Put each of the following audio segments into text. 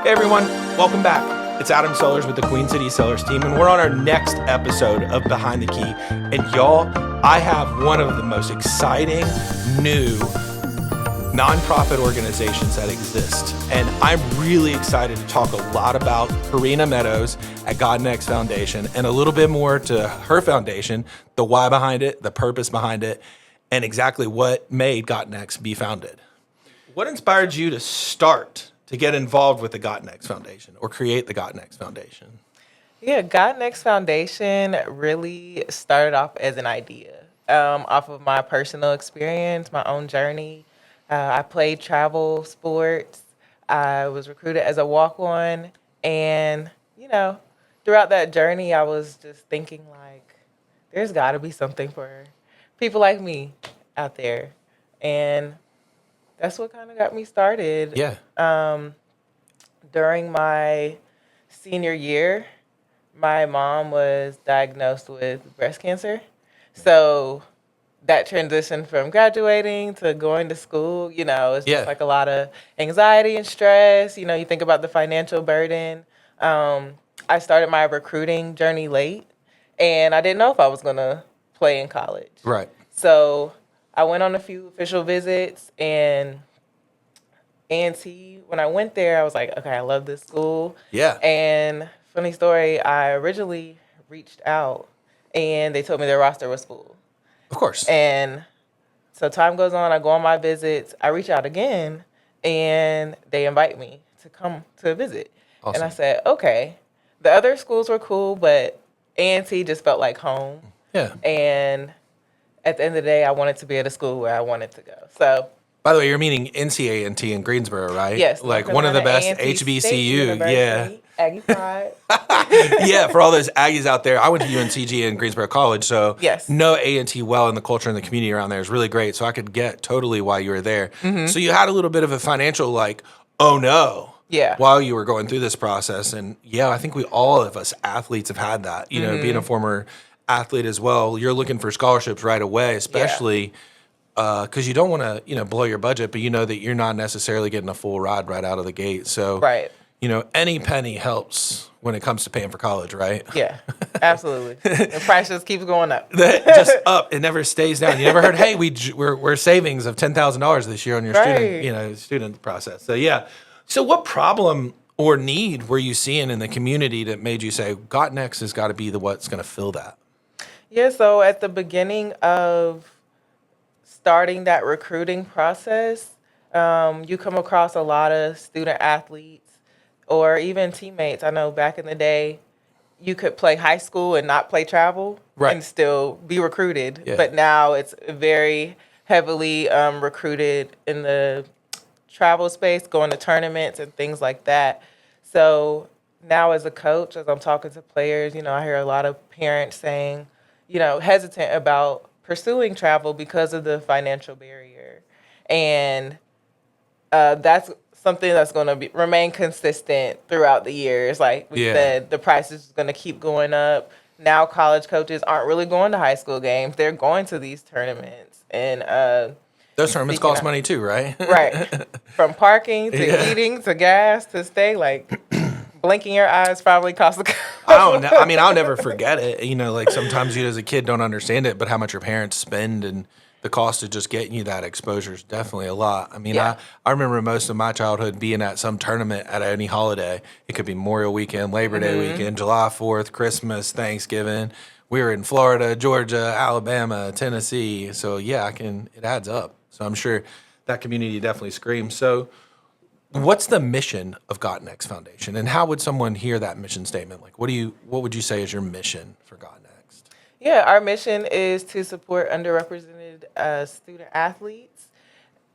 Hey everyone, welcome back. It's Adam Sellars with the Queen City Sellars team, and we're on our next episode of Behind the Key. And y'all, I have one of the most exciting new nonprofit organizations that exist. And I'm really excited to talk a lot about Careena Meadows at God Next Foundation and a little bit more to her foundation, the why behind it, the purpose behind it, and exactly what made God Next be founded. What inspired you to start to get involved with the God Next Foundation or create the God Next Foundation? Yeah, God Next Foundation really started off as an idea off of my personal experience, my own journey. I played travel sports. I was recruited as a walk-on. And, throughout that journey, I was just thinking, like, there's got to be something for people like me out there. And that's what kind of got me started. Yeah. During my senior year, my mom was diagnosed with breast cancer. So that transition from graduating to going to school, it's just like a lot of anxiety and stress. You think about the financial burden. I started my recruiting journey late, and I didn't know if I was going to play in college. Right. So I went on a few official visits, and A&T, when I went there, I was like, okay, I love this school. Yeah. And funny story, I originally reached out, and they told me their roster was full. Of course. And so time goes on, I go on my visits, I reach out again, and they invite me to come to a visit. Awesome. And I said, okay. The other schools were cool, but A&T just felt like home. Yeah. And at the end of the day, I wanted to be at a school where I wanted to go. So, by the way, you're meaning NCA&T in Greensboro, right? yes. Like one of the best A&T HBCU. Yeah. Aggie Pride. Yeah, for all those Aggies out there, I went to UNCG in Greensboro College, so Yes. know A&T well, and the culture and the community around there is really great, so I could get totally why you were there. Mm-hmm. So you had a little bit of a financial, like, oh no, Yeah. while you were going through this process. And yeah, I think all of us athletes have had that, being a former athlete as well. You're looking for scholarships right away, especially because you don't want to, blow your budget, but you know that you're not necessarily getting a full ride right out of the gate. So, Right. Any penny helps when it comes to paying for college, right? Yeah, absolutely. The price just keeps going up. Just up. It never stays down. You never heard, hey, we're savings of $10,000 this year on your student process. So yeah. So what problem or need were you seeing in the community that made you say, God Next has got to be what's going to fill that? Yeah, so at the beginning of starting that recruiting process, you come across a lot of student athletes or even teammates. I know back in the day, you could play high school and not play travel and still be recruited. Yeah. But now it's very heavily recruited in the travel space, going to tournaments and things like that. So now as a coach, as I'm talking to players, I hear a lot of parents saying, hesitant about pursuing travel because of the financial barrier. And that's something that's going to remain consistent throughout the years. Like we said, the price is going to keep going up. Now college coaches aren't really going to high school games. They're going to these tournaments. And those tournaments cost money too, right? Right. From parking to eating to gas to stay, like blinking your eyes probably costs a I'll never forget it. Like sometimes you as a kid don't understand it, but how much your parents spend and the cost of just getting you that exposure is definitely a lot. I remember most of my childhood being at some tournament at any holiday. It could be Memorial Weekend, Labor Day weekend, July 4th, Christmas, Thanksgiving. We were in Florida, Georgia, Alabama, Tennessee. So yeah, it adds up. So I'm sure that community definitely screams. So what's the mission of God Next Foundation, and how would someone hear that mission statement? Like, what would you say is your mission for God Next? Yeah, our mission is to support underrepresented student athletes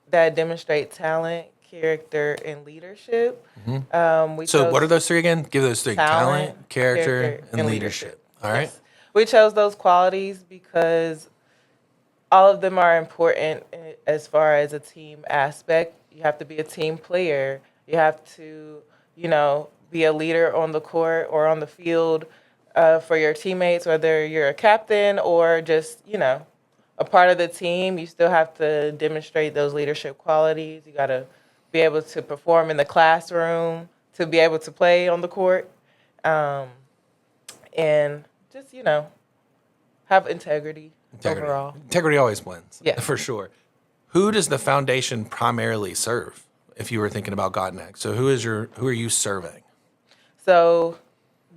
that demonstrate talent, character, and leadership. So what are those three again? Give those three. Talent, character, and leadership. All right. Yes. We chose those qualities because all of them are important as far as a team aspect. You have to be a team player. You have to, be a leader on the court or on the field for your teammates, whether you're a captain or just, a part of the team. You still have to demonstrate those leadership qualities. You got to be able to perform in the classroom, to be able to play on the court, and just have integrity overall. Integrity always wins. Yeah. For sure. Who does the foundation primarily serve? If you were thinking about God Next, so who are you serving? So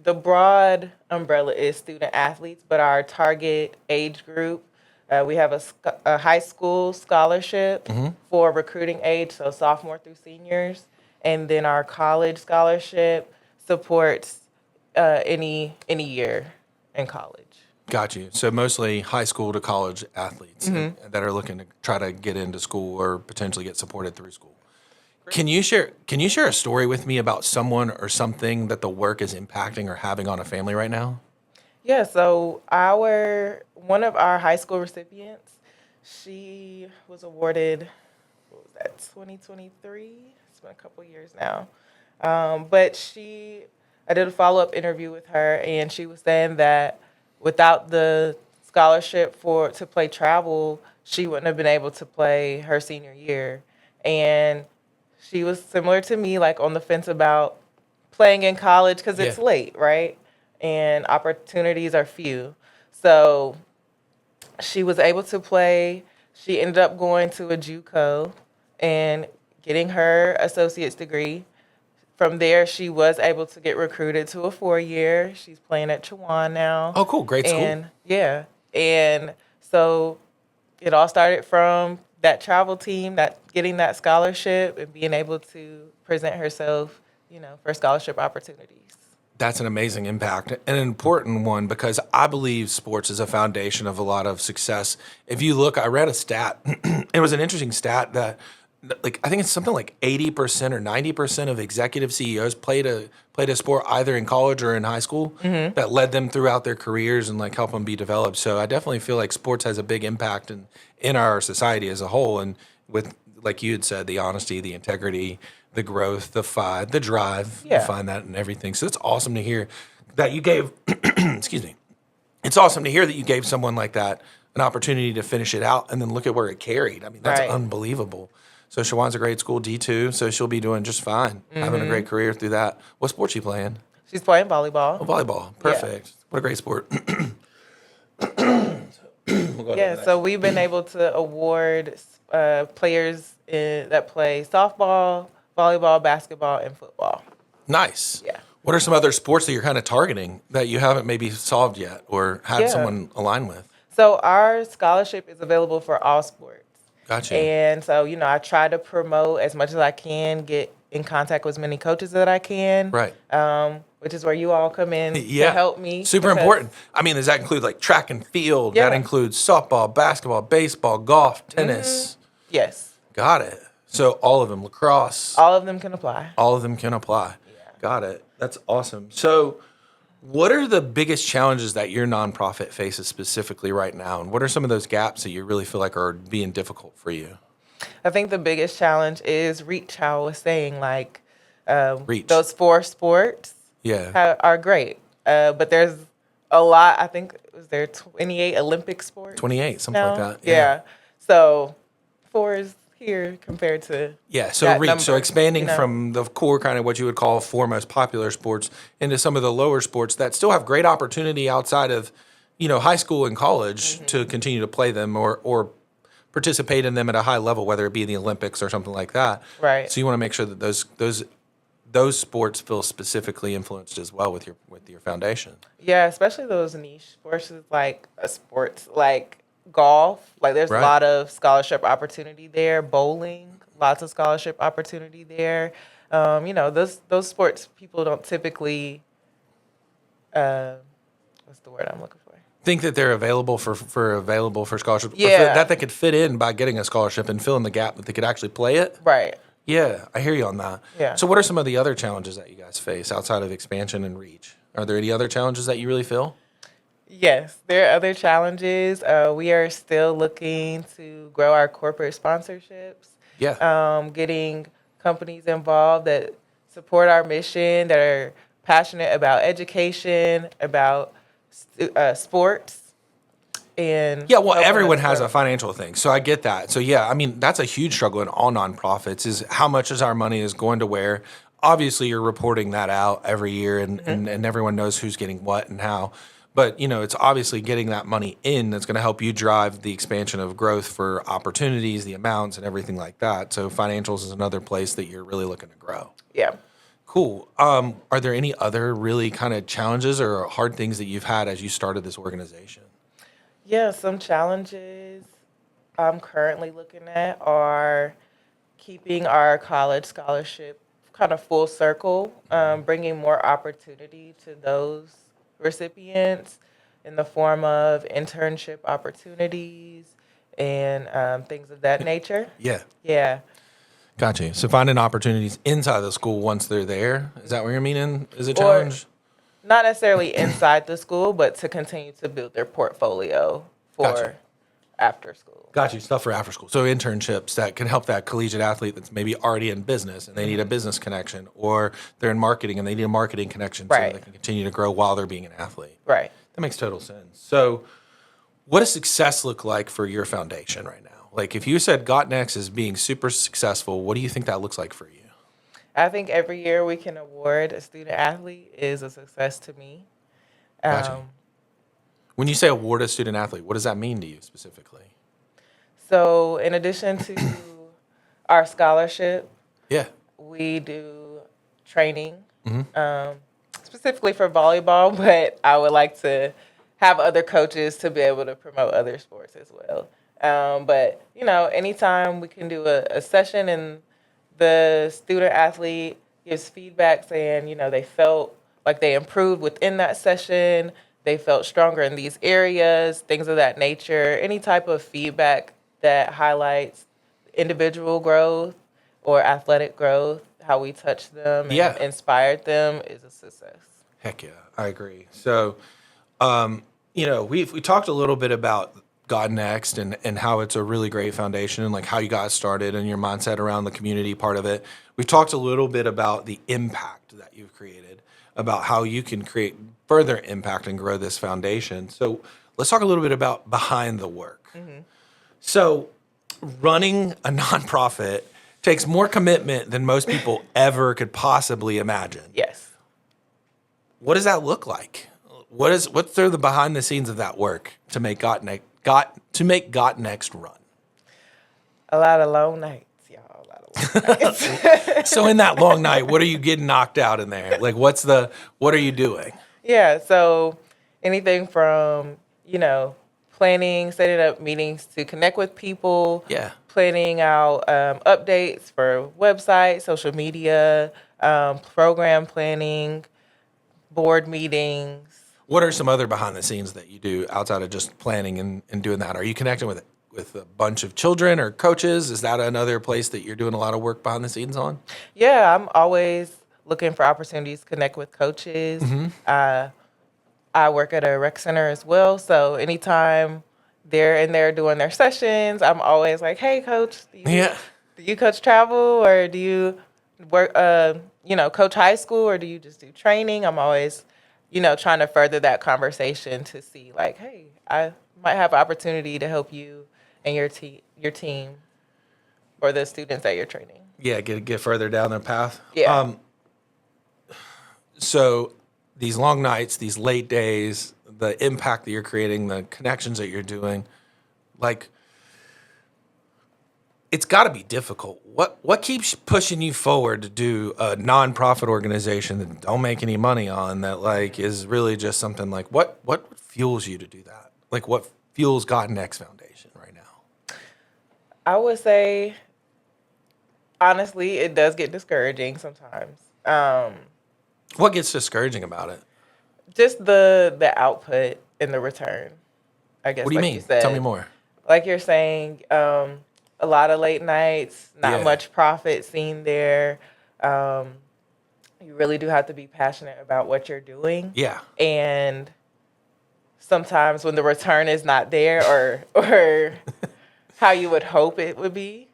the broad umbrella is student athletes, but our target age group, we have a high school scholarship for recruiting age, so sophomore through seniors, and then our college scholarship supports any year in college. Got you. So mostly high school to college athletes that are looking to try to get into school or potentially get supported through school. Can you share a story with me about someone or something that the work is impacting or having on a family right now? Yeah, so one of our high school recipients, she was awarded, what was that, 2023? It's been a couple years now. But I did a follow-up interview with her, and she was saying that without the scholarship to play travel, she wouldn't have been able to play her senior year. And she was similar to me, like on the fence about playing in college because it's late, right? And opportunities are few. So she was able to play. She ended up going to a JUCO and getting her associate's degree. From there, she was able to get recruited to a 4-year. She's playing at Chowan now. Oh, cool. Great school. And so it all started from that travel team, getting that scholarship and being able to present herself, for scholarship opportunities. That's an amazing impact, an important one, because I believe sports is a foundation of a lot of success. If you look, I read a stat. It was an interesting stat that, I think it's something like 80% or 90% of executive CEOs played a sport either in college or in high school that led them throughout their careers and help them be developed. So I definitely feel like sports has a big impact in our society as a whole. And with, like you had said, the honesty, the integrity, the growth, the fight, the drive, you find that in everything. So it's awesome to hear that you gave, excuse me. It's awesome to hear that you gave someone like that an opportunity to finish it out and then look at where it carried. I mean, that's unbelievable. So Shawan's a grade school, D2, so she'll be doing just fine, having a great career through that. What sport she playing? She's playing volleyball. Oh, volleyball. Perfect. What a great sport. So we've been able to award players that play softball, volleyball, basketball, and football. Nice. Yeah. What are some other sports that you're kind of targeting that you haven't maybe solved yet or had someone align with? So our scholarship is available for all sports. Gotcha. And so, I try to promote as much as I can, get in contact with as many coaches that I can. Right. Which is where you all come in to help me. Super important. I mean, does that include track and field? Yeah. That includes softball, basketball, baseball, golf, tennis. Yes. Got it. So all of them, lacrosse. All of them can apply. All of them can apply. Yeah. Got it. That's awesome. So what are the biggest challenges that your nonprofit faces specifically right now? And what are some of those gaps that you really feel like are being difficult for you? I think the biggest challenge is reach, how I was saying, reach. Those 4 sports are great. But there's a lot, I think, was there 28 Olympic sports? 28, something like that. Yeah. So 4 is here compared to so reach. Number, so expanding from the core kind of what you would call 4 most popular sports into some of the lower sports that still have great opportunity outside of, high school and college to continue to play them or participate in them at a high level, whether it be the Olympics or something like that. Right. So you want to make sure that those sports feel specifically influenced as well with your foundation. Yeah, especially those niche sports like golf. There's a lot of scholarship opportunity there. Bowling, lots of scholarship opportunity there. Those sports people don't typically. What's the word I'm looking for? Think that they're available for scholarship. Yeah. That they could fit in by getting a scholarship and fill in the gap that they could actually play it. Right. Yeah, I hear you on that. Yeah. So what are some of the other challenges that you guys face outside of expansion and reach? Are there any other challenges that you really feel? Yes, there are other challenges. We are still looking to grow our corporate sponsorships. Yeah. Getting companies involved that support our mission, that are passionate about education, about sports. And everyone has a financial thing, so I get that. So that's a huge struggle in all nonprofits is how much is our money is going to where. obviously you're reporting that out every year and everyone knows who's getting what and how. But, it's obviously getting that money in that's going to help you drive the expansion of growth for opportunities, the amounts, and everything like that. So financials is another place that you're really looking to grow. Yeah. Cool. Are there any other really kind of challenges or hard things that you've had as you started this organization? Yeah, some challenges I'm currently looking at are keeping our college scholarship kind of full circle, bringing more opportunity to those recipients in the form of internship opportunities and things of that nature. Yeah. Yeah. Gotcha. So finding opportunities inside the school once they're there, is that what you're meaning is a Or challenge? not necessarily inside the school, but to continue to build their portfolio for Gotcha. after school. Got you. Stuff for after school. So internships that can help that collegiate athlete that's maybe already in business and they need a business connection, or they're in marketing and they need a marketing connection so Right. they can continue to grow while they're being an athlete. Right. That makes total sense. So what does success look like for your foundation right now? Like if you said Got Next is being super successful, what do you think that looks like for you? I think every year we can award a student athlete is a success to me. Gotcha. When you say award a student athlete, what does that mean to you specifically? So, in addition to our scholarship, Yeah. we do training, specifically for volleyball, but I would like to have other coaches to be able to promote other sports as well. But, anytime we can do a session and the student athlete gives feedback saying, they felt like they improved within that session, they felt stronger in these areas, things of that nature, any type of feedback that highlights individual growth or athletic growth, how we touched them and inspired them is a success. Heck yeah, I agree. So, we talked a little bit about God Next and how it's a really great foundation and like how you got started and your mindset around the community part of it. We talked a little bit about the impact that you've created, about how you can create further impact and grow this foundation. So let's talk a little bit about behind the work. So running a nonprofit takes more commitment than most people ever could possibly imagine. Yes. What does that look like? What's the behind the scenes of that work to make Got Next run? A lot of long nights, y'all. A lot of long nights. So in that long night, what are you getting knocked out in there? Like what are you doing? Yeah, so anything from, planning, setting up meetings to connect with people. Yeah. Planning out updates for websites, social media, program planning, board meetings. What are some other behind the scenes that you do outside of just planning and doing that? Are you connecting with a bunch of children or coaches? Is that another place that you're doing a lot of work behind the scenes on? Yeah, I'm always looking for opportunities to connect with coaches. I work at a rec center as well, so anytime they're in there doing their sessions, I'm always like, "Hey, coach, do you coach travel or do you work, coach high school or do you just do training?" I'm always, trying to further that conversation to see like, "Hey, I might have an opportunity to help you and your team or the students that you're training." Yeah, get further down their path. Yeah. So these long nights, these late days, the impact that you're creating, the connections that you're doing, like it's got to be difficult. What keeps pushing you forward to do a nonprofit organization that don't make any money on that like is really just something like what fuels you to do that? Like what fuels Got Next Foundation right now? I would say, honestly, it does get discouraging sometimes. What gets discouraging about it? Just the output and the return, I guess. What do you like mean? said. Tell me more. Like you're saying, a lot of late nights, not much profit seen there. You really do have to be passionate about what you're doing. Yeah. And sometimes when the return is not there or how you would hope it would be,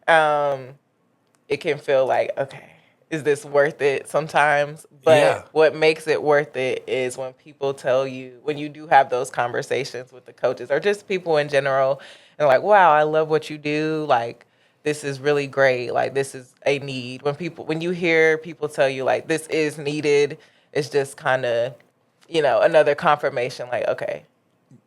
it can feel like, okay, is this worth it sometimes? But what makes it worth it is when people tell you, when you do have those conversations with the coaches or just people in general, and like, wow, I love what you do. Like, this is really great. Like, this is a need. When you hear people tell you, like, this is needed, it's just kind of, another confirmation. Like, okay,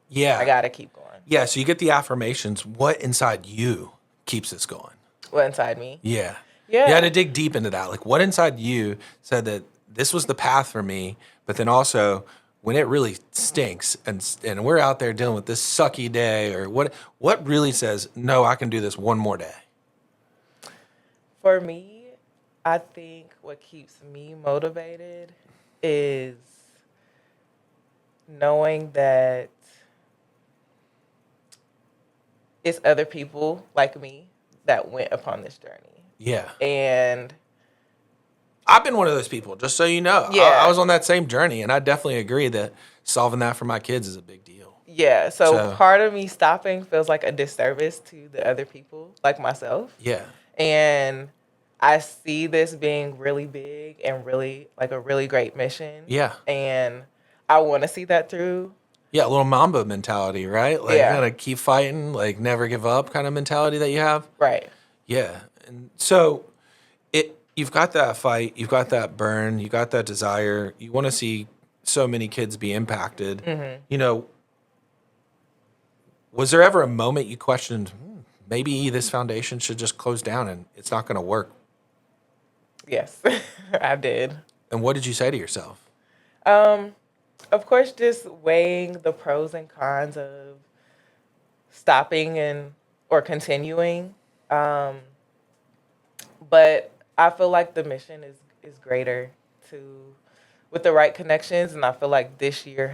Yeah. I got to keep going. Yeah. So you get the affirmations. What inside you keeps this going? What inside me? Yeah. Yeah. You had to dig deep into that. Like, what inside you said that this was the path for me, but then also when it really stinks and we're out there dealing with this sucky day, or what really says, no, I can do this one more day? For me, I think what keeps me motivated is knowing that it's other people like me that went upon this journey. Yeah. And I've been one of those people, just so you know. Yeah. I was on that same journey, and I definitely agree that solving that for my kids is a big deal. yeah, so part of me stopping feels like a disservice to the other people like myself. Yeah. And I see this being really big and really like a really great mission. Yeah. And I want to see that through. Yeah, a little Mamba mentality, right? Like, Yeah. gotta keep fighting, like, never give up kind of mentality that you have. Right. Yeah. And so you've got that fight, you've got that burn, you got that desire. You want to see so many kids be impacted. Mm-hmm. Was there ever a moment you questioned, maybe this foundation should just close down and it's not going to work? Yes, I did. And what did you say to yourself? Of course, just weighing the pros and cons of stopping or continuing. But I feel like the mission is greater with the right connections. And I feel like this year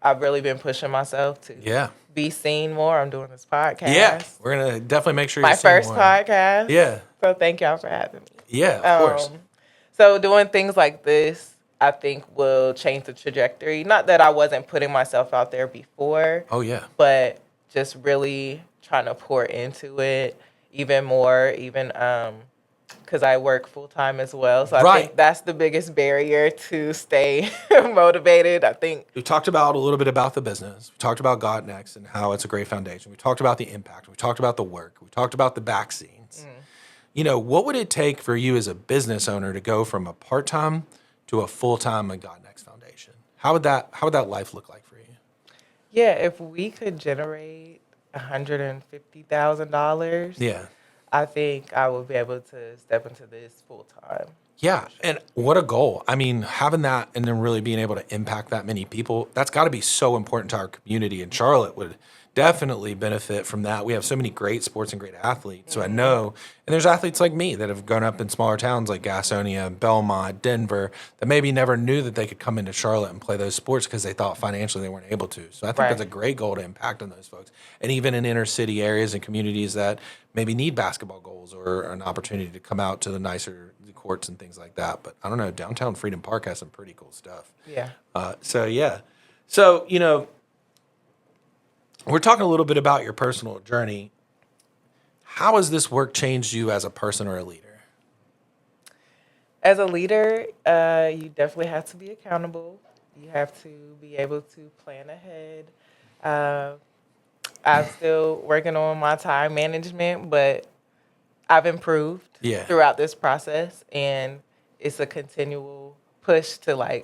I've really been pushing myself to be seen more. I'm doing this podcast. Yeah, we're going to definitely make sure my you're seen first more. podcast. Yeah. So thank y'all for having me. Yeah, of course. So doing things like this, I think will change the trajectory. Not that I wasn't putting myself out there before. Oh, yeah. But just really trying to pour into it even more, even because I work full time as well. So I think that's the biggest barrier to stay motivated. I think we talked about a little bit about the business. We talked about God Next and how it's a great foundation. We talked about the impact. We talked about the work. We talked about the back scenes. What would it take for you as a business owner to go from a part-time to a full-time in God Next Foundation? How would that life look like for you? Yeah, if we could generate $150,000, yeah, I think I would be able to step into this full time. Yeah, and what a goal. I mean, having that and then really being able to impact that many people, that's got to be so important to our community. And Charlotte would definitely benefit from that. We have so many great sports and great athletes. So I know, and there's athletes like me that have grown up in smaller towns like Gastonia, Belmont, Denver, that maybe never knew that they could come into Charlotte and play those sports because they thought financially they weren't able to. So I think that's a great goal to impact on those folks. And even in inner city areas and communities that maybe need basketball goals or an opportunity to come out to the nicer courts and things like that. But I don't know, downtown Freedom Park has some pretty cool stuff. Yeah. So, we're talking a little bit about your personal journey. How has this work changed you as a person or a leader? As a leader, you definitely have to be accountable. You have to be able to plan ahead. I'm still working on my time management, but I've improved throughout this process, and it's a continual push to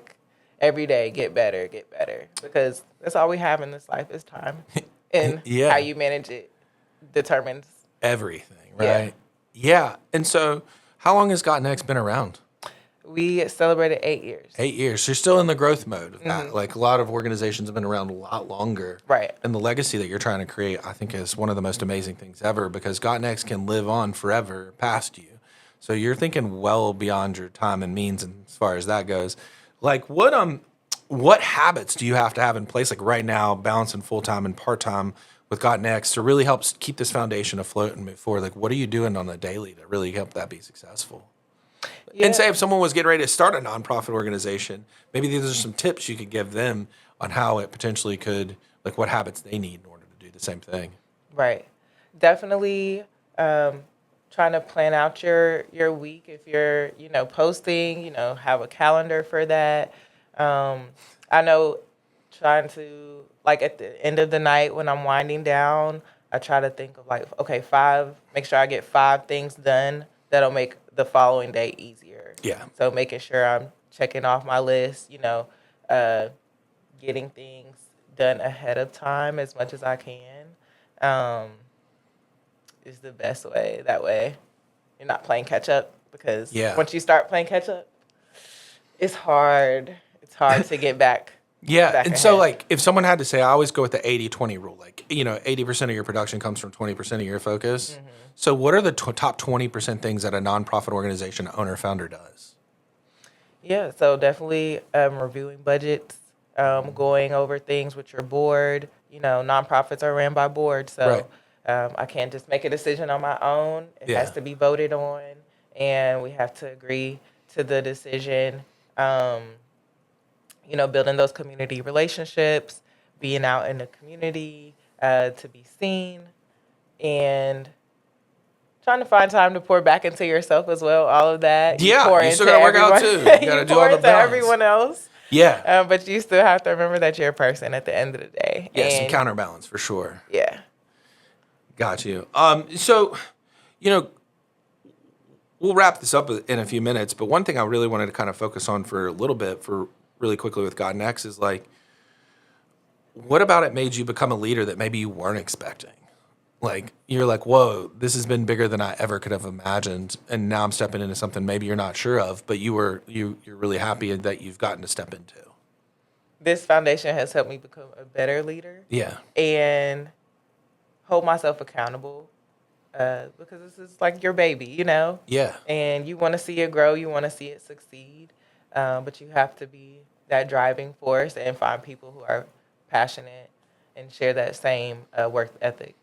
every day get better, because that's all we have in this life is time, and how you manage it determines everything, right? Yeah. And so, how long has Got Next been around? We celebrated 8 years. 8 years. So you're still in the growth mode of that. Like a lot of organizations have been around a lot longer. Right. And the legacy that you're trying to create, I think, is one of the most amazing things ever because Got Next can live on forever past you. So you're thinking well beyond your time and means, and as far as that goes. Like what habits do you have to have in place, like right now, balancing full time and part time with Got Next to really help keep this foundation afloat and move forward? Like, what are you doing on a daily to really help that be successful? Yeah. And say if someone was getting ready to start a nonprofit organization, maybe these are some tips you could give them on how it potentially could, like what habits they need in order to do the same thing. Right. Definitely trying to plan out your week. If you're, posting, have a calendar for that. I know trying to, at the end of the night when I'm winding down, I try to think of like, okay, make sure I get 5 things done that'll make the following day easier. Yeah. So making sure I'm checking off my list, uh, getting things done ahead of time as much as I can, is the best way. That way you're not playing catch up, because Yeah. once you start playing catch up, it's hard. It's hard to get back. Yeah. back And ahead. so, like, if someone had to say, I always go with the 80-20 rule, like, 80% of your production comes from 20% of your focus. Mm-hmm. So, what are the top 20% things that a nonprofit organization owner founder does? Yeah, so definitely reviewing budgets, going over things with your board. Nonprofits are ran by boards, so I can't just make a decision on my own. It has to be voted on, and we have to agree to the decision. Building those community relationships, being out in the community to be seen, and trying to find time to pour back into yourself as well. All of that. Yeah, you still got to work out too. You got to do all the pour into everyone else. Yeah. But you still have to remember that you're a person at the end of the day. Yeah, some counterbalance for sure. Yeah. Got you. So, we'll wrap this up in a few minutes, but one thing I really wanted to kind of focus on for a little bit, for really quickly with God Next, is like, what about it made you become a leader that maybe you weren't expecting? Like, you're like, whoa, this has been bigger than I ever could have imagined, and now I'm stepping into something maybe you're not sure of, but you're really happy that you've gotten to step into. This foundation has helped me become a better leader. Yeah. And hold myself accountable, because this is like your baby, Yeah. And you want to see it grow, you want to see it succeed, but you have to be that driving force and find people who are passionate and share that same work ethic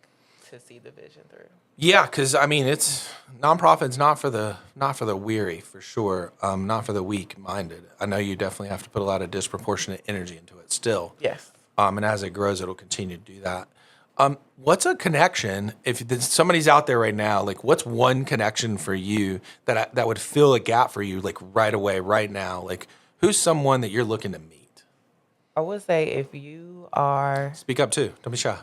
to see the vision through. Yeah, because it's nonprofit's not for the weary, for sure. Not for the weak-minded. I know you definitely have to put a lot of disproportionate energy into it still. Yes. And as it grows, it'll continue to do that. What's a connection, if somebody's out there right now, like, what's one connection for you that would fill a gap for you, like, right away, right now? Like, who's someone that you're looking to meet? I would say if you are... Speak up, too. Don't be shy.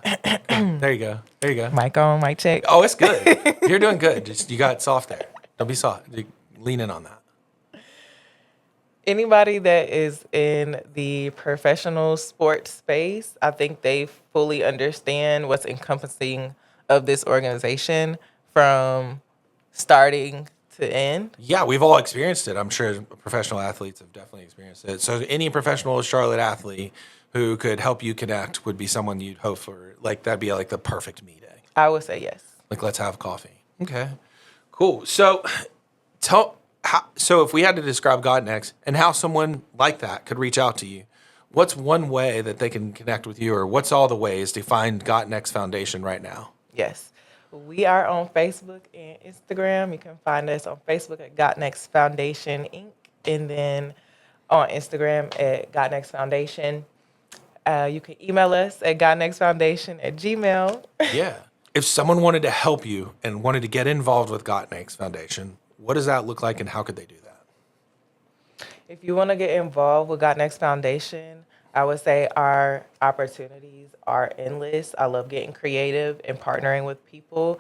There you go. There you go. Mic on, mic check. Oh, it's good. You're doing good. Just, you got soft there. Don't be soft. Lean in on that. Anybody that is in the professional sports space, I think they fully understand what's encompassing of this organization from starting to end. Yeah, we've all experienced it. I'm sure professional athletes have definitely experienced it. So any professional Charlotte athlete who could help you connect would be someone you'd hope for. Like, that'd be like the perfect meeting. I would say yes. Like, let's have coffee. Okay, cool. So if we had to describe God Next and how someone like that could reach out to you, what's one way that they can connect with you, or what's all the ways to find God Next Foundation right now? Yes. We are on Facebook and Instagram. You can find us on Facebook at God Next Foundation, Inc., and then on Instagram at God Next Foundation. You can email us at godnextfoundation@gmail.com. Yeah. If someone wanted to help you and wanted to get involved with God Next Foundation, what does that look like, and how could they do that? If you want to get involved with God Next Foundation, I would say our opportunities are endless. I love getting creative and partnering with people.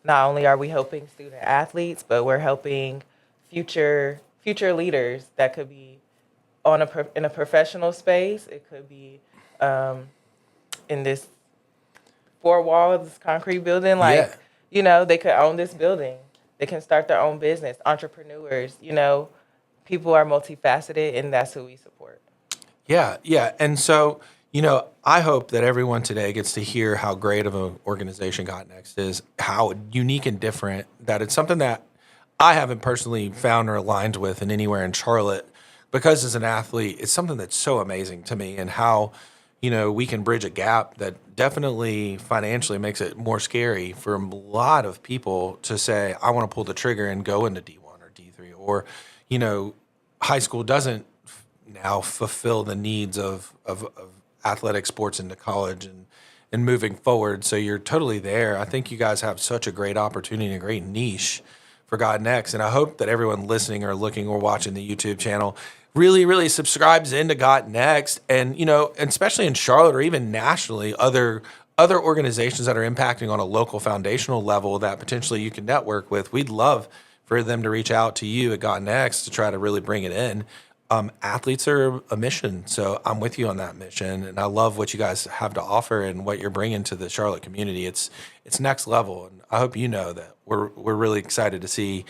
Not only are we helping student athletes, but we're helping future leaders that could be in a professional space. It could be in this four walls, this concrete building. They could own this building. They can start their own business. Entrepreneurs, people are multifaceted, and that's who we support. Yeah, yeah. And so, I hope that everyone today gets to hear how great of an organization God Next is, how unique and different, that it's something that I haven't personally found or aligned with in anywhere in Charlotte, because as an athlete, it's something that's so amazing to me, and how, we can bridge a gap that definitely financially makes it more scary for a lot of people to say, I want to pull the trigger and go into D1 or D3, or, high school doesn't now fulfill the needs of athletic sports into college and moving forward. So you're totally there. I think you guys have such a great opportunity and a great niche for God Next. And I hope that everyone listening or looking or watching the YouTube channel really, really subscribes into God Next. And, and especially in Charlotte or even nationally, other other organizations that are impacting on a local foundational level that potentially you can network with, we'd love for them to reach out to you at Got Next to try to really bring it in. Athletes are a mission, so I'm with you on that mission, and I love what you guys have to offer and what you're bringing to the Charlotte community. It's next level, and I hope you know that we're really excited to see,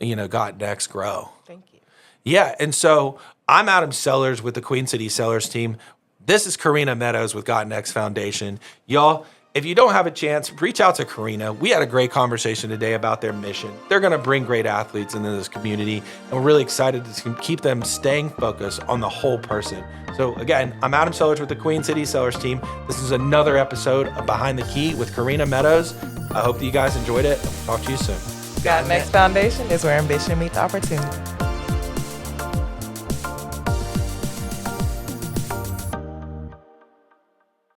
Got Next grow. Thank you. Yeah, and so I'm Adam Sellars with the Queen City Sellars team. This is Careena Meadows with Got Next Foundation. Y'all, if you don't have a chance, reach out to Careena. We had a great conversation today about their mission. They're going to bring great athletes into this community, and we're really excited to keep them staying focused on the whole person. So again, I'm Adam Sellars with the Queen City Sellars team. This is another episode of Behind the Key with Careena Meadows. I hope that you guys enjoyed it. I'll talk to you soon. Got Next Foundation is where ambition meets opportunity.